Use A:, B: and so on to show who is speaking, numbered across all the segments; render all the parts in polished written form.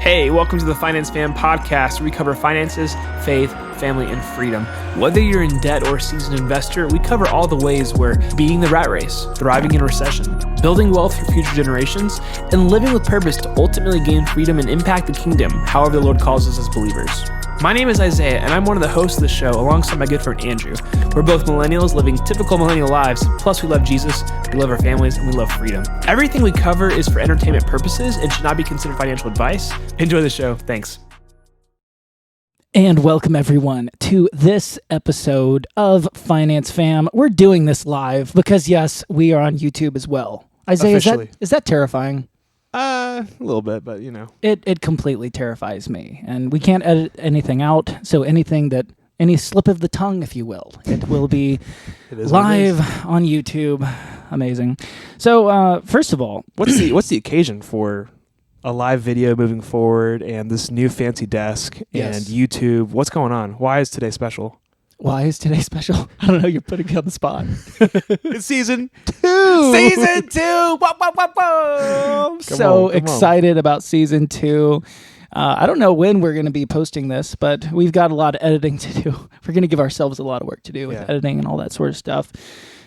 A: Hey, welcome to the Finance Fam podcast, where we cover finances, faith, family, and freedom. Whether you're in debt or a seasoned investor, we cover all the ways we're beating the rat race, thriving in recession, building wealth for future generations, and living with purpose to ultimately gain freedom and impact the kingdom, however the Lord calls us as believers. My name is Isaiah, and I'm one of the hosts of the show alongside my good friend Andrew. We're both millennials living typical millennial lives, plus we love Jesus, we love our families, and we love freedom. Everything we cover is for entertainment purposes and should not be considered financial advice. Enjoy the show. Thanks.
B: And welcome everyone to this episode of Finance Fam. We're doing this live because yes, we are on YouTube as well. Isaiah, is that terrifying?
A: A little bit, but you know.
B: It completely terrifies me. And we can't edit anything out, so any slip of the tongue, if you will, it will be live on YouTube. Amazing. So, first of all,
A: what's the occasion for a live video moving forward and this new fancy desk and YouTube? What's going on? Why is today special?
B: Why is today special? I don't know. You're putting me on the spot.
A: It's season 2.
B: Season 2. Whoa. So excited about season 2. I don't know when we're going to be posting this, but we've got a lot of editing to do. We're going to give ourselves a lot of work to do with editing and all that sort of stuff.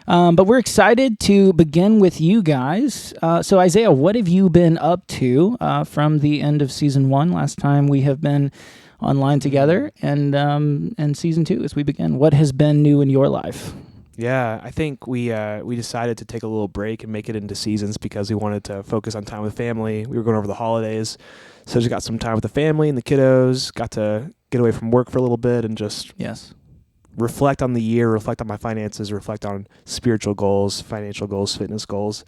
B: But we're excited to begin with you guys. So Isaiah, what have you been up to from the end of season 1? Last time we have been online together, and season 2 as we begin. What has been new in your life?
A: Yeah, I think we decided to take a little break and make it into seasons because we wanted to focus on time with family. We were going over the holidays, so just got some time with the family and the kiddos, got to get away from work for a little bit and just reflect on the year, reflect on my finances, reflect on spiritual goals, financial goals, fitness goals.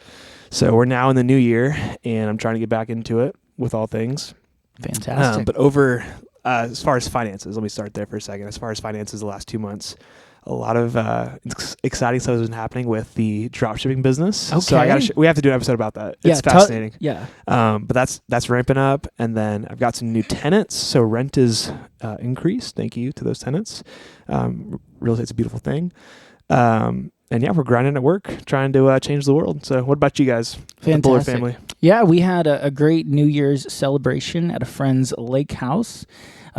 A: So we're now in the new year, and I'm trying to get back into it with all things.
B: Fantastic.
A: But as far as finances, let me start there for a second. As far as finances, the last 2 months, a lot of exciting stuff has been happening with the dropshipping business.
B: Okay.
A: So we have to do an episode about that. It's fascinating. But that's ramping up. And then I've got some new tenants. So rent is increased. Thank you to those tenants. Real estate's a beautiful thing. And we're grinding at work, trying to change the world. So what about you guys?
B: Fantastic.
A: The Bullard family.
B: Yeah, we had a great New Year's celebration at a friend's lake house.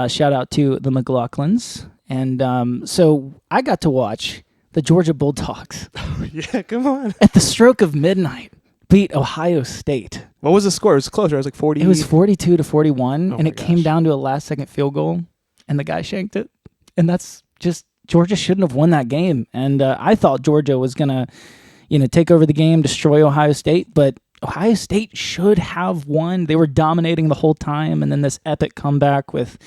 B: Shout out to the McLaughlins. And so I got to watch the Georgia Bulldogs.
A: Oh, yeah, come on.
B: At the stroke of midnight, beat Ohio State.
A: What was the score? It was closer. It was like 40.
B: It was 42-41, and it came
A: gosh.
B: down to a last-second field goal, and the guy shanked it. And that's just... Georgia shouldn't have won that game, and I thought Georgia was gonna, take over the game, destroy Ohio State, but Ohio State should have won. They were dominating the whole time, and then this epic comeback with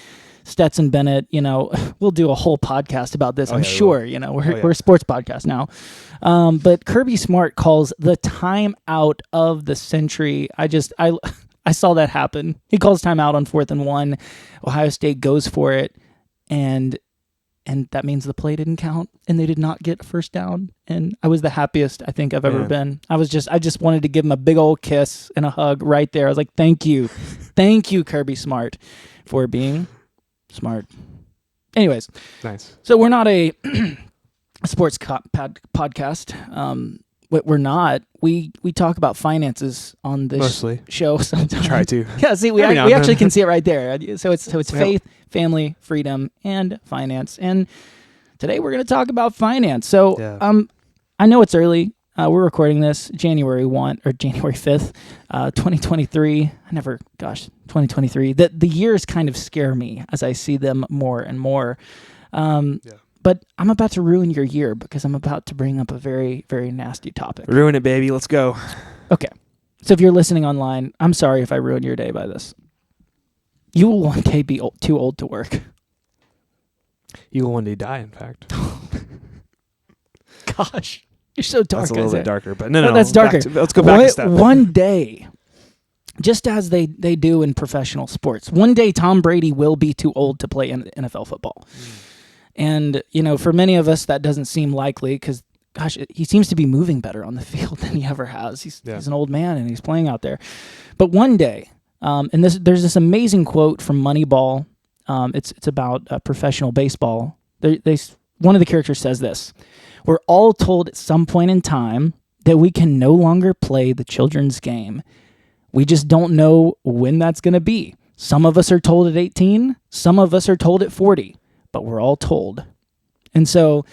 B: Stetson Bennett. We'll do a whole podcast about this. I'm sure. We're a sports podcast now, but Kirby Smart calls the timeout of the century. I saw that happen. He calls timeout on 4th and 1. Ohio State goes for it, and that means the play didn't count, and they did not get a first down. And I was the happiest I think I've ever been. I just wanted to give him a big old kiss and a hug right there. I was like, thank you, Kirby Smart, for being smart. Anyways,
A: nice.
B: So we're not a sports podcast. We're not. We talk about finances on this show sometimes.
A: Try to.
B: Yeah, see, we actually can see it right there. So it's faith, family, freedom, and finance. And today we're going to talk about finance. So I know it's early. We're recording this January 5th, 2023. 2023. The years kind of scare me as I see them more and more. But I'm about to ruin your year because I'm about to bring up a very, very nasty topic.
A: Ruin it, baby. Let's go.
B: Okay. So if you're listening online, I'm sorry if I ruin your day by this. You will one day be too old to work.
A: You will one day die, in fact.
B: Gosh. You're so dark.
A: That's a little bit darker, but no.
B: That's darker.
A: Let's go back a step.
B: One day, just as they do in professional sports, one day Tom Brady will be too old to play NFL football. And, for many of us, that doesn't seem likely because, gosh, he seems to be moving better on the field than he ever has. He's an old man and he's playing out there. But one day, and there's this amazing quote from Moneyball. It's about professional baseball. One of the characters says this: "We're all told at some point in time that we can no longer play the children's game. We just don't know when that's going to be. Some of us are told at 18, some of us are told at 40, but we're all told. And so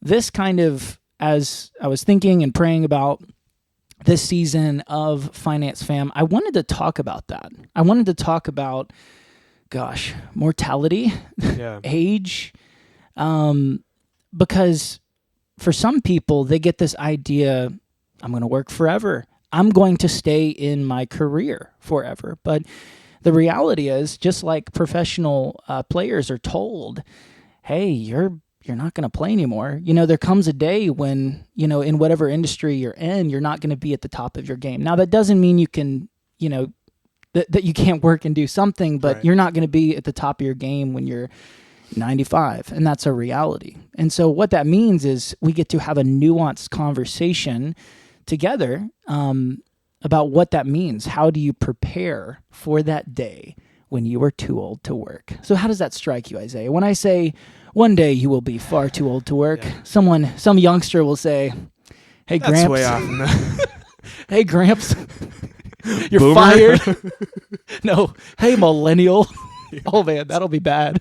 B: this kind of, as I was thinking and praying about this season of Finance Fam, I wanted to talk about that. I wanted to talk about, mortality, age, because for some people, they get this idea, I'm going to work forever. I'm going to stay in my career forever. But the reality is, just like professional players are told, hey, you're not going to play anymore. There comes a day when, in whatever industry you're in, you're not going to be at the top of your game. Now, that doesn't mean you can, that you can't work and do something, but you're not going to be at the top of your game when you're 95, and that's a reality. And so what that means is we get to have a nuanced conversation together about what that means. How do you prepare for that day when you are too old to work? So how does that strike you, Isaiah? When I say one day you will be far too old to work, some youngster will say, hey,
A: That's
B: Gramps.
A: way off.
B: Hey, Gramps, you're
A: Boomer?
B: fired. No, hey, millennial. Oh, man, that'll be bad.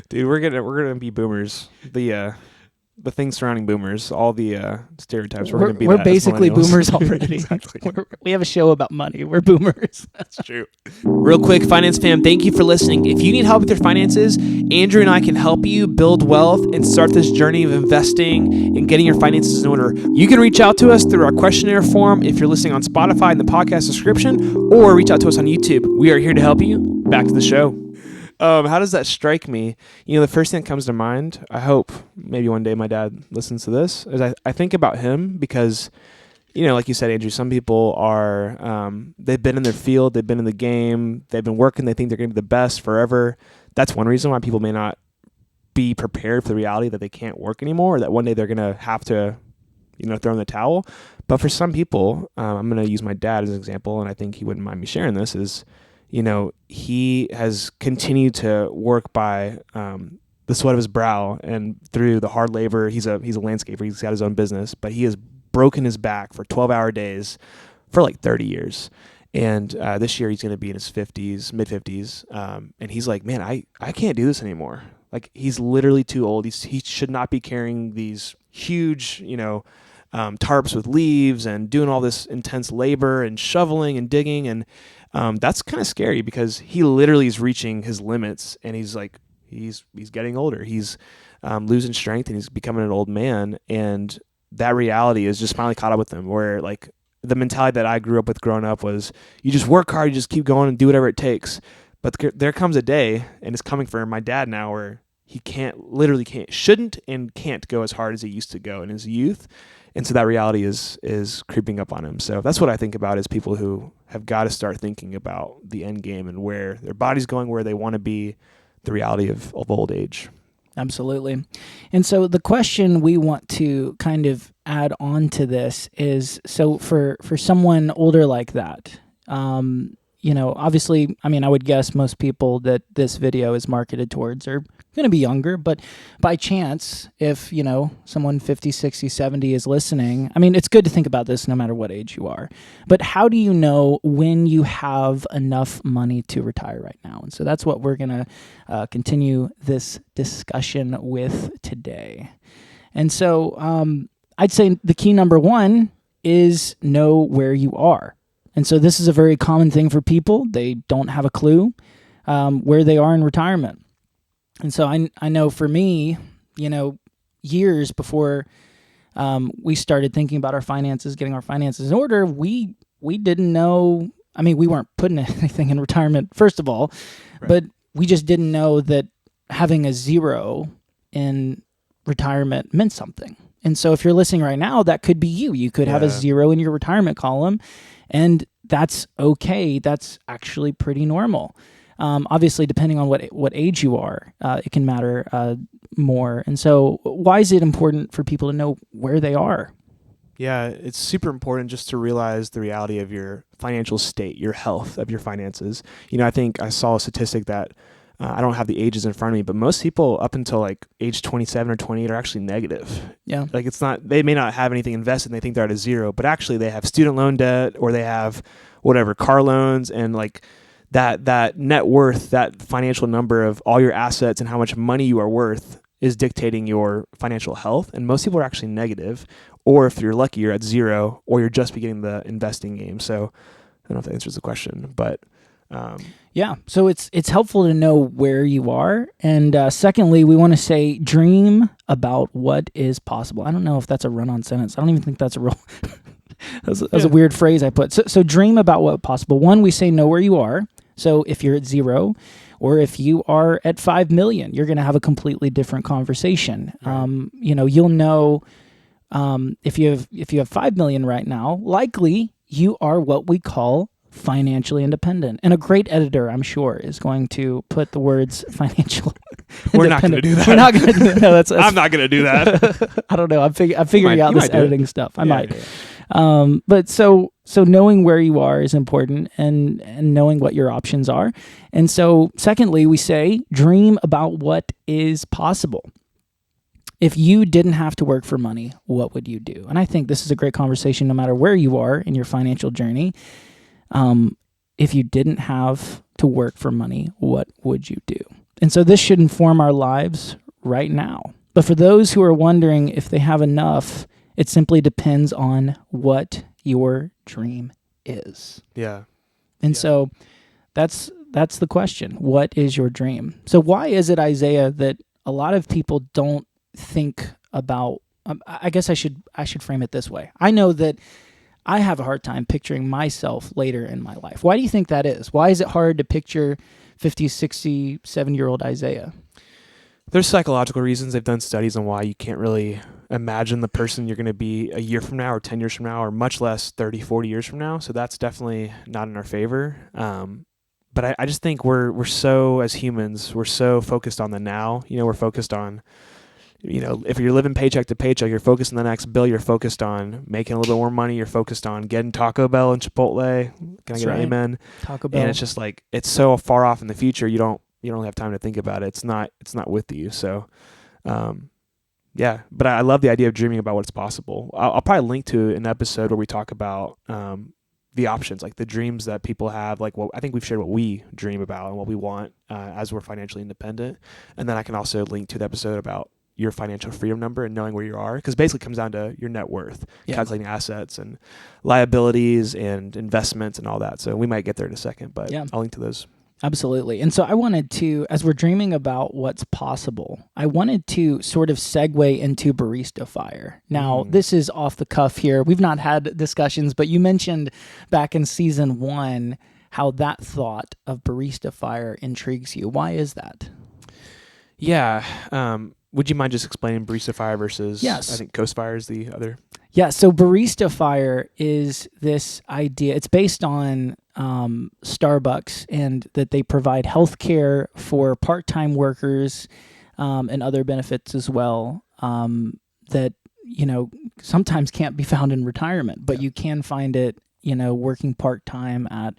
A: Dude, we're gonna be boomers. The things surrounding boomers, all the stereotypes. We're gonna be.
B: We're
A: that as
B: basically
A: millennials.
B: boomers already.
A: Exactly.
B: We have a show about money. We're boomers.
A: That's true. Real quick, Finance Fam, thank you for listening. If you need help with your finances, Andrew and I can help you build wealth and start this journey of investing and getting your finances in order. You can reach out to us through our questionnaire form if you're listening on Spotify in the podcast description, or reach out to us on YouTube. We are here to help you. Back to the show. How does that strike me? The first thing that comes to mind, I hope maybe one day my dad listens to this, is I think about him because, like you said, Andrew, some people are, they've been in their field, they've been in the game, they've been working, they think they're going to be the best forever. That's one reason why people may not be prepared for the reality that they can't work anymore, or that one day they're going to have to, throw in the towel. But for some people, I'm going to use my dad as an example, and I think he wouldn't mind me sharing this, is he has continued to work by the sweat of his brow and through the hard labor. He's a landscaper. He's got his own business, but he has broken his back for 12-hour days for like 30 years. And this year he's going to be in his 50s, mid 50s. And he's like, man, I can't do this anymore. Like, he's literally too old. He should not be carrying these huge, tarps with leaves and doing all this intense labor and shoveling and digging. And that's kind of scary because he literally is reaching his limits, and he's getting older. He's losing strength, and he's becoming an old man. And that reality is just finally caught up with him, where like the mentality that I grew up with growing up was you just work hard, you just keep going and do whatever it takes. But there comes a day, and it's coming for my dad now, where he shouldn't and can't go as hard as he used to go in his youth. And so that reality is creeping up on him. So that's what I think about, is people who have got to start thinking about the end game and where their body's going, where they want to be, the reality of old age.
B: Absolutely. And so the question we want to kind of add on to this is, so for someone older like that, obviously, I would guess most people that this video is marketed towards are going to be younger, but by chance, if, someone 50, 60, 70 is listening, it's good to think about this no matter what age you are. But how do you know when you have enough money to retire right now? And so that's what we're going to continue this discussion with today. And so I'd say the key number one is know where you are. And so this is a very common thing for people. They don't have a clue where they are in retirement. And so I know for me, years before we started thinking about our finances, getting our finances in order, we didn't know. We weren't putting anything in retirement, first of all, right. But we just didn't know that having a zero in retirement meant something. And so if you're listening right now, that could be you. You could have a zero in your retirement column, and that's okay. That's actually pretty normal. Obviously, depending on what age you are, it can matter more. And so why is it important for people to know where they are?
A: Yeah, it's super important just to realize the reality of your financial state, your health of your finances. I think I saw a statistic that I don't have the ages in front of me, but most people up until like age 27 or 28 are actually negative. Yeah. Like they may not have anything invested and they think they're at a zero, but actually they have student loan debt, or they have whatever, car loans, and like that net worth, that financial number of all your assets and how much money you are worth is dictating your financial health. And most people are actually negative, or if you're lucky, you're at zero, or you're just beginning the investing game. So I don't know if that answers the question, but
B: yeah. So it's helpful to know where you are. And secondly, we want to say dream about what is possible. I don't know if that's a run-on sentence. I don't even think that's a real... that's a weird phrase I put. So dream about what possible. One, we say know where you are. So if you're at zero, or if you are at 5 million, you're going to have a completely different conversation. Right. You'll know if you have 5 million right now, likely you are what we call financially independent. And a great editor, I'm sure, is going to put the words financial.
A: We're not going to do that.
B: We're not going to do that. No, that's
A: I'm not going to do that.
B: I don't know. I'm figuring out this editing stuff. I might.
A: Yeah.
B: But so knowing where you are is important, and knowing what your options are. And so secondly, we say dream about what is possible. If you didn't have to work for money, what would you do? And I think this is a great conversation no matter where you are in your financial journey. If you didn't have to work for money, what would you do? And so this should inform our lives right now. But for those who are wondering if they have enough, it simply depends on what your dream is.
A: Yeah.
B: And so that's the question. What is your dream? So why is it, Isaiah, that a lot of people don't think about, I guess I should frame it this way. I know that I have a hard time picturing myself later in my life. Why do you think that is? Why is it hard to picture 50, 60, 7-year-old Isaiah?
A: There's psychological reasons. They've done studies on why you can't really imagine the person you're going to be a year from now or 10 years from now, or much less 30, 40 years from now. So that's definitely not in our favor. But I just think we're so, as humans, we're so focused on the now. We're focused on, if you're living paycheck to paycheck, you're focused on the next bill. You're focused on making a little bit more money. You're focused on getting Taco Bell and Chipotle. Can I get an amen?
B: Taco Bell.
A: And it's just like, it's so far off in the future. You don't have time to think about it. It's not with you. So, yeah, but I love the idea of dreaming about what's possible. I'll probably link to an episode where we talk about, the options, like the dreams that people have, like I think we've shared what we dream about and what we want, as we're financially independent. And then I can also link to the episode about your financial freedom number and knowing where you are, because basically it comes down to your net worth, calculating assets and liabilities and investments and all that. So we might get there in a second, but I'll link to those.
B: Absolutely. And so I wanted to, as we're dreaming about what's possible, I wanted to sort of segue into Barista Fire. Now, this is off the cuff here. We've not had discussions, but you mentioned back in season 1 how that thought of Barista Fire intrigues you. Why is that?
A: Yeah. Would you mind just explaining Barista Fire versus,
B: yes,
A: I think Coast Fire is the other?
B: Yeah, so Barista Fire is this idea. It's based on Starbucks, and that they provide healthcare for part-time workers and other benefits as well, that, sometimes can't be found in retirement, but you can find it, working part-time at,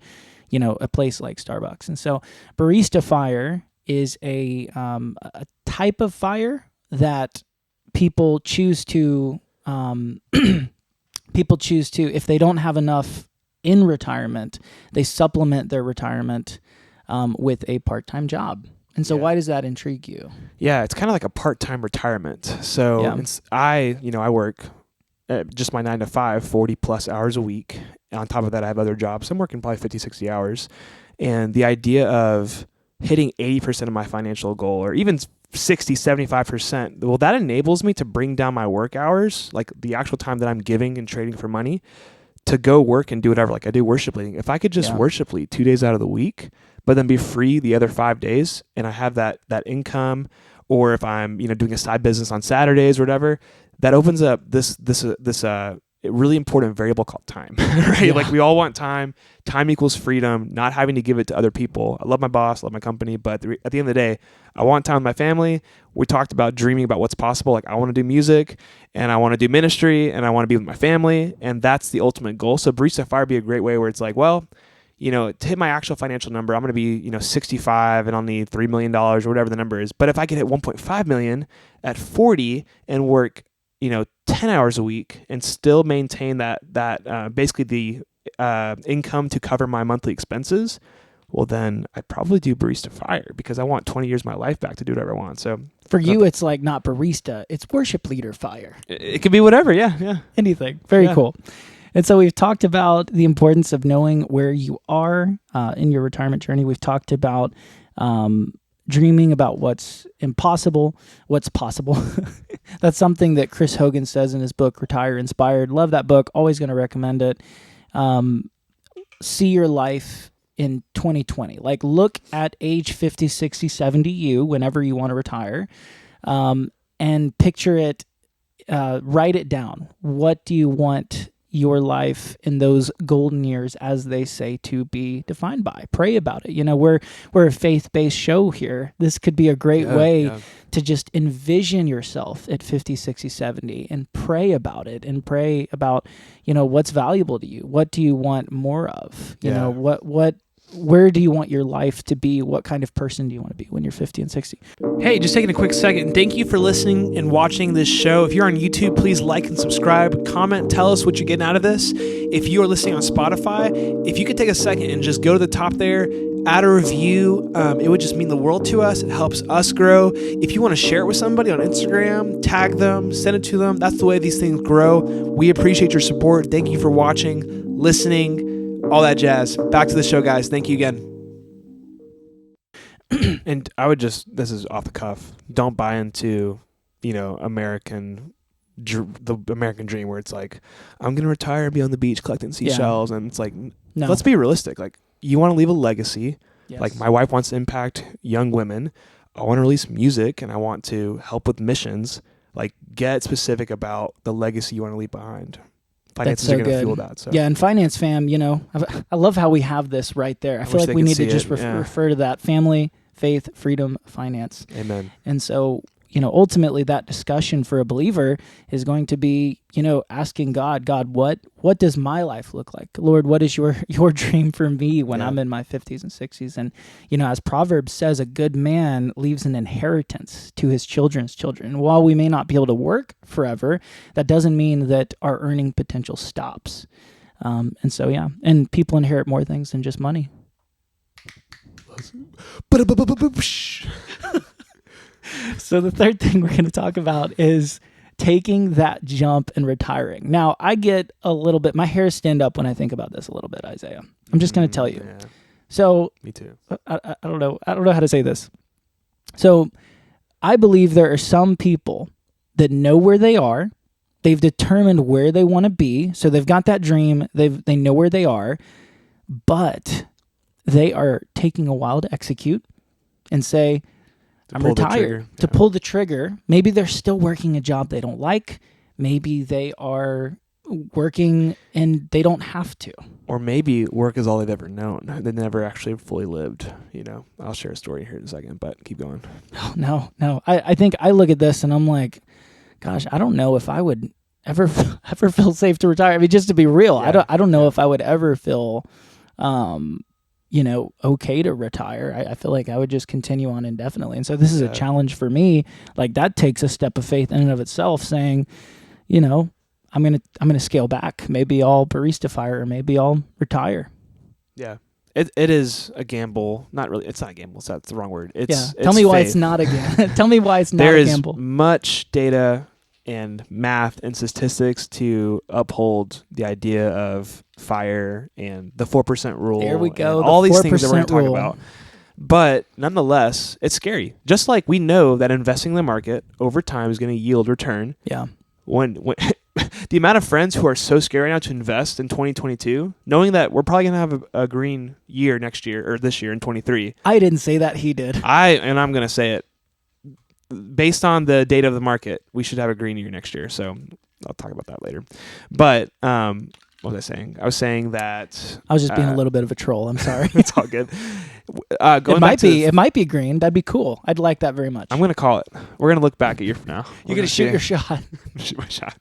B: a place like Starbucks. And so Barista Fire is a type of fire that people choose to, if they don't have enough in retirement, they supplement their retirement with a part-time job. And so why does that intrigue you?
A: Yeah, it's kind of like a part-time retirement. So I work just my 9 to 5, 40 plus hours a week. On top of that, I have other jobs. I'm working probably 50, 60 hours. And the idea of hitting 80% of my financial goal, or even 60, 75%, well, that enables me to bring down my work hours, like the actual time that I'm giving and trading for money, to go work and do whatever. Like I do worship leading. If I could just worship lead 2 days out of the week, but then be free the other 5 days, and I have that income, or if I'm doing a side business on Saturdays or whatever, that opens up this really important variable called time, right? Yeah. Like we all want time. Time equals freedom, not having to give it to other people. I love my boss, love my company, but at the end of the day, I want time with my family. We talked about dreaming about what's possible. Like I want to do music, and I want to do ministry, and I want to be with my family, and that's the ultimate goal. So Barista Fire would be a great way where it's like, well, to hit my actual financial number, I'm going to be, 65 and I'll need $3 million or whatever the number is. But if I could hit 1.5 million at 40 and work, 10 hours a week and still maintain that basically the income to cover my monthly expenses, well, then I'd probably do Barista Fire because I want 20 years of my life back to do whatever I want. So
B: For you, it's like not barista, it's worship leader fire.
A: it could be whatever. Yeah.
B: Anything. Very cool. And so we've talked about the importance of knowing where you are in your retirement journey. We've talked about dreaming about what's impossible, what's possible. That's something that Chris Hogan says in his book, Retire Inspired. Love that book. Always going to recommend it. See your life in 2020. Like, look at age 50, 60, 70 you, whenever you want to retire, and picture it, write it down. What do you want your life in those golden years, as they say, to be defined by? Pray about it. We're a faith-based show here. This could be a great way to just envision yourself at 50, 60, 70 and pray about it, and pray about, what's valuable to you. What do you want more of? Where do you want your life to be? What kind of person do you want to be when you're 50 and 60?
A: Hey, just taking a quick second. Thank you for listening and watching this show. If you're on YouTube, please like and subscribe, comment, tell us what you're getting out of this. If you are listening on Spotify, if you could take a second and just go to the top there, add a review, it would just mean the world to us. It helps us grow. If you want to share it with somebody on Instagram, tag them, send it to them. That's the way these things grow. We appreciate your support. Thank you for watching, listening, all that jazz. Back to the show, guys. Thank you again. And I would this is off the cuff, don't buy into, the American dream where it's like, I'm going to retire and be on the beach collecting seashells. And it's like,
B: no.
A: Let's be realistic. Like, you want to leave a legacy.
B: Yes.
A: Like, my wife wants to impact young women. I want to release music and I want to help with missions. Like, get specific about the legacy you want to leave behind. Finances are going to fuel that. So.
B: Yeah, and Finance Fam, I love how we have this right there. I feel like we need to just refer to that: family, faith, freedom, finance.
A: Amen.
B: And so, ultimately that discussion for a believer is going to be, asking God, what does my life look like? Lord, what is your dream for me when I'm in my 50s and 60s? And, as Proverbs says, a good man leaves an inheritance to his children's children. And while we may not be able to work forever, that doesn't mean that our earning potential stops. And so, and people inherit more things than just money. So the third thing we're going to talk about is taking that jump and retiring. Now, I get a little bit, my hairs stand up when I think about this a little bit, Isaiah. I'm just going to tell you.
A: Yeah.
B: So
A: Me too.
B: I don't know how to say this. So I believe there are some people that know where they are. They've determined where they want to be. So they've got that dream. They know where they are, but they are taking a while to execute and say, I'm retired. To pull the trigger. Maybe they're still working a job they don't like. Maybe they are working and they don't have to.
A: Or maybe work is all they've ever known. They never actually fully lived. I'll share a story here in a second, but keep going.
B: No. I think I look at this and I'm like, gosh, I don't know if I would ever feel safe to retire. I mean, just to be real, I don't know if I would ever feel okay to retire. I feel like I would just continue on indefinitely. And so this is a challenge for me. Like, that takes a step of faith in and of itself, saying, I'm going to scale back. Maybe I'll Barista Fire, or maybe I'll retire.
A: Yeah. It is a gamble. Not really. It's not a gamble. So that's the wrong word.
B: Tell me why it's not a gamble. Tell me why it's not a gamble.
A: There is much data and math and statistics to uphold the idea of FIRE and the 4% rule.
B: There we go.
A: All these things that we're going to talk about. But nonetheless, it's scary. Just like we know that investing in the market over time is going to yield return.
B: Yeah.
A: When the amount of friends who are so scared right now to invest in 2022, knowing that we're probably going to have a green year next year, or this year in 23.
B: I didn't say that, he did.
A: I'm going to say it. Based on the data of the market, we should have a green year next year. So I'll talk about that later. But what was I saying? I was saying that
B: I was just being a little bit of a troll. I'm sorry.
A: It's all good.
B: It might be green. That'd be cool. I'd like that very much.
A: I'm going to call it. We're going to look back a year from now.
B: You're going to shoot your shot.
A: Shoot my shot.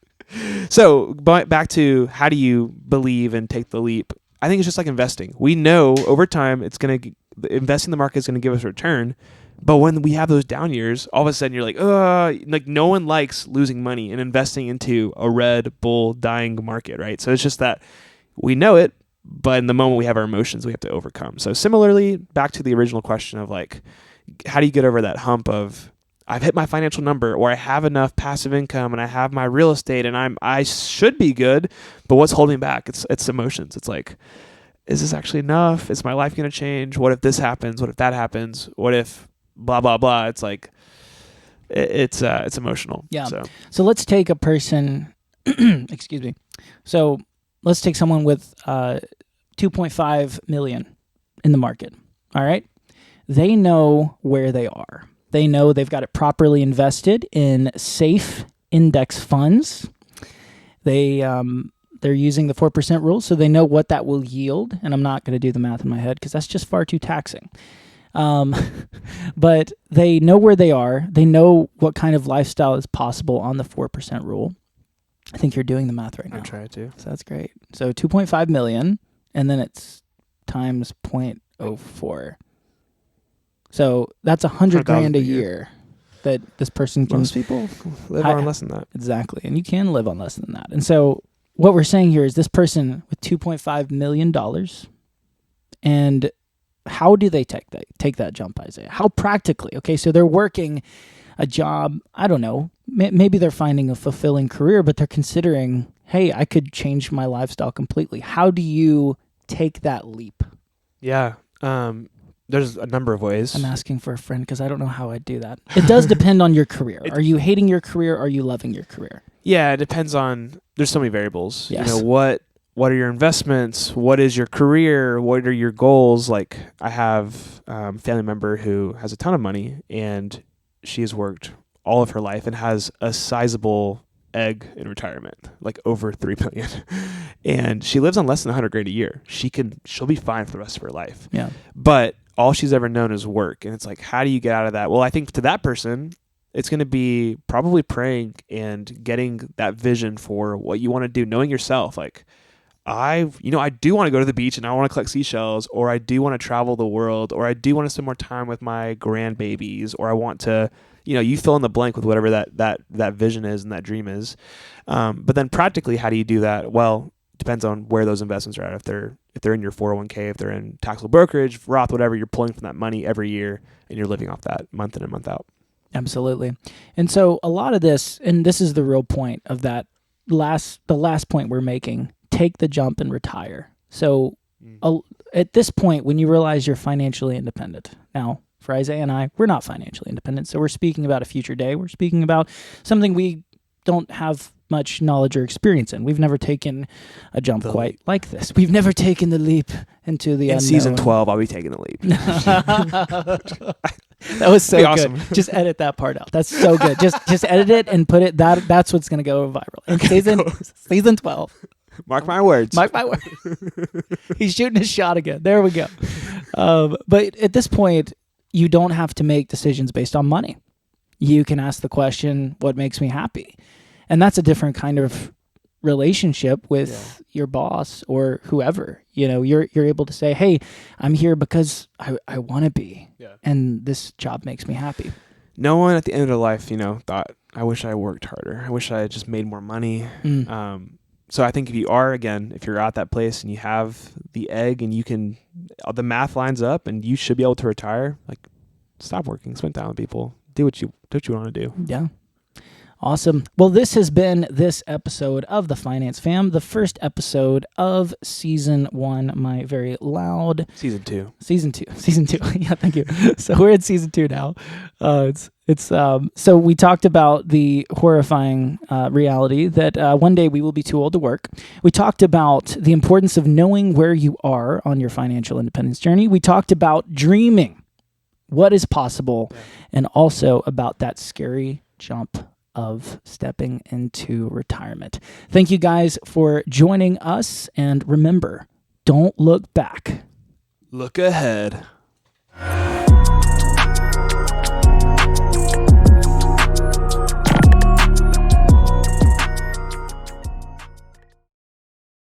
A: So back to, how do you believe and take the leap? I think it's just like investing. We know over time investing in the market is going to give us a return. But when we have those down years, all of a sudden you're like, no one likes losing money and investing into a Red Bull dying market, right? So it's just that we know it, But in the moment we have our emotions we have to overcome. So similarly, back to the original question of like, how do you get over that hump of I've hit my financial number, or I have enough passive income and I have my real estate and I should be good, but what's holding me back? It's emotions. It's like, is this actually enough? Is my life going to change? What if this happens? What if that happens? What if blah, blah, blah? It's like, it's emotional.
B: Yeah. So let's take a person, excuse me. So let's take someone with 2.5 million in the market. All right. They know where they are. They know they've got it properly invested in safe index funds. They're using the 4% rule, so they know what that will yield. And I'm not going to do the math in my head because that's just far too taxing. But they know where they are. They know what kind of lifestyle is possible on the 4% rule. I think you're doing the math right now.
A: I try to.
B: So that's great. So 2.5 million, and then it's times 0.04. So that's $100,000 a year that this person can.
A: Most people live on less than that.
B: Exactly. And you can live on less than that. And so what we're saying here is this person with $2.5 million, and how do they take that jump, Isaiah? How practically? Okay, so they're working a job, I don't know, maybe they're finding a fulfilling career, but they're considering, hey, I could change my lifestyle completely. How do you take that leap?
A: Yeah. There's a number of ways.
B: I'm asking for a friend because I don't know how I'd do that. It does depend on your career. Are you hating your career? Are you loving your career?
A: Yeah, it depends on, there's so many variables.
B: Yes.
A: You know, what are your investments? What is your career? What are your goals? Like I have a family member who has a ton of money and she has worked all of her life and has a sizable egg in retirement, like over 3 million. And she lives on less than $100,000 a year. She'll be fine for the rest of her life.
B: Yeah.
A: But all she's ever known is work. And it's like, how do you get out of that? Well, I think to that person, it's going to be probably praying and getting that vision for what you want to do, knowing yourself. Like, I do want to go to the beach and I want to collect seashells, or I do want to travel the world, or I do want to spend more time with my grandbabies, or I want to, you fill in the blank with whatever that vision is and that dream is. But then practically, how do you do that? Well, it depends on where those investments are at. If they're in your 401k, if they're in taxable brokerage, Roth, whatever, you're pulling from that money every year and you're living off that month in and month out.
B: Absolutely. And so a lot of this, and this is the real point of that the last point we're making, take the jump and retire. So at this point, when you realize you're financially independent, now for Isaiah and I, we're not financially independent. So we're speaking about a future day. We're speaking about something we don't have much knowledge or experience in. We've never taken a jump quite like this. We've never taken the leap into the unknown.
A: In season 12, I'll be taking the leap.
B: That was so good.
A: Awesome.
B: Just edit that part out. That's so good. Just edit it and put it. That's what's going to go viral. In season 12.
A: Mark my words.
B: Mark my words. He's shooting his shot again. There we go. But at this point, you don't have to make decisions based on money. You can ask the question, what makes me happy? And that's a different kind of relationship with your boss or whoever. You're able to say, hey, I'm here because I want to be. Yeah. And this job makes me happy.
A: No one at the end of their life, thought, I wish I worked harder. I wish I had just made more money. So I think if you're at that place and you have the egg and the math lines up and you should be able to retire, like stop working, spend time with people, do what you want to do. Yeah.
B: Awesome. Well, this has been this episode of The Finance Fam, the first episode of season 1. My very loud
A: season 2.
B: Yeah, thank you. So we're in season 2 now. So we talked about the horrifying reality that one day we will be too old to work. We talked about the importance of knowing where you are on your financial independence journey. We talked about dreaming, what is possible, and also about that scary jump of stepping into retirement. Thank you guys for joining us. And remember, don't look back.
A: Look ahead.